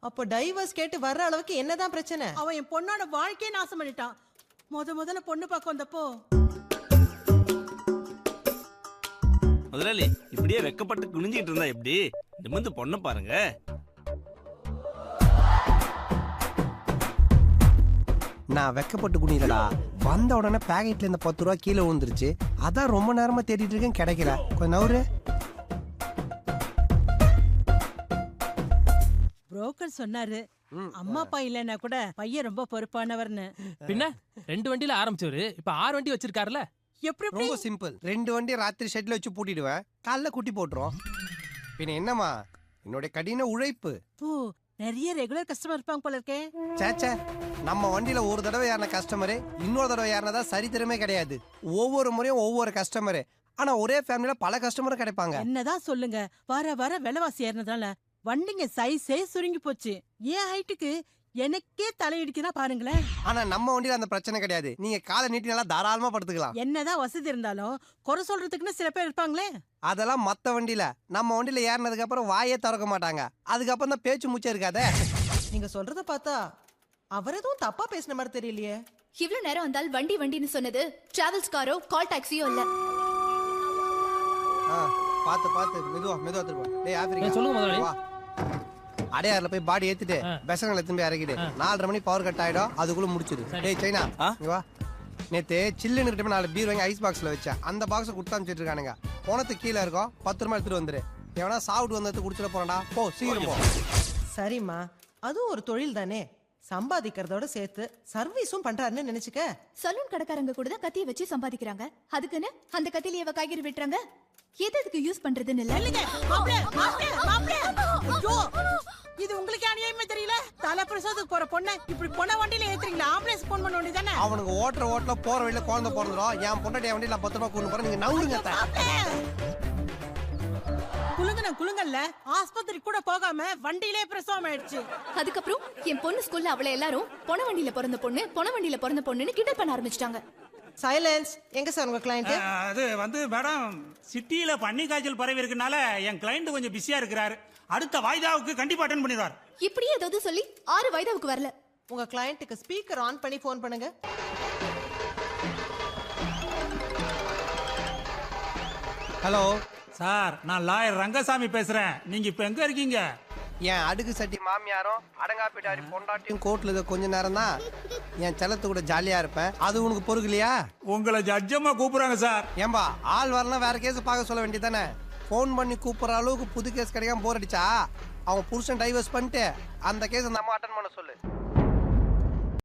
அப்போ டைவர்ஸ் கேட்டு வர்ற அளவுக்கு என்னதான் பிரச்சனை? அவன் என் பொண்ணோட வாழ்க்கையை நாசம் பண்ணிட்டான். முதல்ல பொண்ணு பார்க்க வந்தப்போ முதலாளி இப்படியே வெக்கப்பட்டு குனிஞ்சிட்டு இருந்தா எப்படி? நிமிந்து பொண்ணை பாருங்க. நான் வெக்கப்பட்டு குனிலடா, வந்த உடனே பேக்கெட்ல இந்த 10 ரூபா கீழே விழுந்துருச்சு. அதான் ரொம்ப நேரமா தேடிட்டு இருக்கேன், கிடைக்கல. கொஞ்சம் நவுரு. புரோக்கர் சொன்னாரு அம்மா அப்பா இல்லைன்னா கூட பையன் ரொம்ப பொறுப்பானவர்னு. பின்ன 2 வண்டியில ஆரம்பிச்சவரு இப்ப 6 வண்டி வச்சிருக்காருல. எப்படி ரொம்ப சிம்பிள். 2 வண்டி ராத்திரி ஷெட்ல வச்சு பூட்டிடுவேன், காலைல குட்டி போட்டுரும். பின்ன என்னம்மா, என்னுடைய கடின உழைப்பு. ஓ, நிறைய ரெகுலர் கஸ்டமர் இருப்பாங்க போல இருக்கே. சேச்சே, நம்ம வண்டியில ஒரு தடவை ஏறின கஸ்டமரு இன்னொரு தடவை ஏறினதா சரித்திரமே கிடையாது. ஒவ்வொரு முறையும் ஒவ்வொரு கஸ்டமரு. ஆனா ஒரே ஃபேமிலியில பல கஸ்டமரும் கிடைப்பாங்க. என்னதான் சொல்லுங்க, வர வர விலைவாசி ஏறினதால வண்டிங்க சைஸே சுருங்கி போச்சு. ஏன் ஹைட்டுக்கு எனக்கே தலையிடிக்குன்னா பாருங்களேன். ஆனா நம்ம வண்டியில அந்த பிரச்சனை கிடையாது. நீங்க காலை நீட்டி நல்லா தாராளமா படுத்துக்கலாம். என்னதான் வசதி இருந்தாலும் குறை சொல்றதுக்குன்னு சில பேர் இருப்பாங்களே. அதெல்லாம் மத்த வண்டியில. நம்ம வண்டியில ஏறினதுக்கு அப்புறம் வாயே திறக்க மாட்டாங்க. அதுக்கப்புறம் தான் பேச்சு மூச்சே இருக்காதே. நீங்க சொல்றத பார்த்தா அவர் எதுவும் தப்பா பேசின மாதிரி தெரியலையே. இவ்வளவு நேரம் வந்தால் வண்டி வண்டின்னு சொன்னது டிராவல்ஸ் காரோ கால் டாக்ஸியோ இல்ல. பாத்து மெதுவா திரும்ப. டேய் ஆப்பிரிக்கா, சொல்லுங்க முதலாளி. வா. அடையாறுல போய் பாடி ஏத்திட்டு பெசங்களை திரும்பி இறக்கிடு. 4:30 மணி பவர் கட் ஆயிடும், அதுக்குள்ள முடிச்சிடு. டேய் சைனா, இங்க வா. நேத்து சில்லுன்னு கிட்ட 4 பீர் வாங்கி ஐஸ் பாக்ஸ்ல வச்சேன். அந்த பாக்ஸ் கொடுத்து அனுப்பிச்சிட்டு இருக்கானுங்க. போனத்துக்கு கீழே இருக்கும், 10 ரூபாய் எடுத்துட்டு வந்துரு. எவனா சாப்பிட்டு வந்தது குடிச்சிட போறா. போ சீக்கிரம் போ. சரிம்மா, அதுவும் ஒரு தொழில் தானே. சம்பாதிக்கிறதோட சேர்த்து சர்வீஸும் பண்றாருன்னு நினைச்சுக்க. சலூன் கடைக்காரங்க கூட தான் கத்திய வச்சு சம்பாதிக்கிறாங்க. அதுக்குன்னு அந்த கத்தியில காய்கறி வெட்டுறாங்க. எதுக்கு யூஸ் பண்றதுன்னு இல்ல. இது உங்களுக்கு அநியாயமே தெரியல. தலை பிரசவத்துக்கு போற பொண்ணை இப்படி பொண்ண வண்டியில ஏத்துறீங்களா? ஆம்புலன்ஸ் போன் பண்ண வேண்டியதானே. அவனுக்கு ஓட்டுல போற வழியில குழந்தை பிறந்துடும். என் பொண்டாட்டி வண்டியில 10 ரூபாய் கொண்டு போறேன். நீங்க நவுருங்க. குலுங்கல்ல ஆஸ்பத்திரி கூட போகாம வண்டியிலே பிரசவம் ஆயிடுச்சு. அதுக்கப்புறம் என் பொண்ணு ஸ்கூல்ல அவளை எல்லாரும் பொன வண்டியில பிறந்த பொண்ணுன்னு கிண்டல் பண்ண ஆரம்பிச்சிட்டாங்க. சைலன்ஸ். எங்க சார் உங்க கிளையண்ட்? அது வந்து மேடம், சிட்டியில பன்னி காய்ச்சல் பரவி இருக்கனால என் கிளையண்ட் கொஞ்சம் பிஸியா இருக்கிறாரு. அடுத்த வாய்தாவுக்கு கண்டிப்பா அட்டெண்ட் பண்ணிடுவார். இப்படியே ஏதாவது சொல்லி 6 வாய்தாவுக்கு வரல. உங்க கிளையண்ட்டுக்கு ஸ்பீக்கர் ஆன் பண்ணி போன் பண்ணுங்க. ஹலோ சார், நான் லாயர் ரங்கசாமி பேசுறேன். நீங்க இப்ப எங்க இருக்கீங்க? என் அடுக்கு சட்டி மாமியாரும் அடங்காப்பிட்டாரி பொண்டாட்டியும் கோர்ட்ல இருக்க கொஞ்ச நேரம் தான் என் செல்லத்து கூட ஜாலியா இருப்பேன். அது உனக்கு பொறுக்கலையா? உங்களை ஜட்ஜமா கூப்பிடுறாங்க சார். ஏம்பா, ஆள் வரலாம் வேற கேஸ் பார்க்க சொல்ல வேண்டியதானே. ஃபோன் பண்ணி கூப்பிடுற அளவுக்கு புது கேஸ் கிடைக்காம போர் அடிச்சா அவன் புருஷன் டைவர்ஸ் பண்ணிட்டு அந்த கேஸ் அந்த அம்மா அட்டன் பண்ண சொல்லு.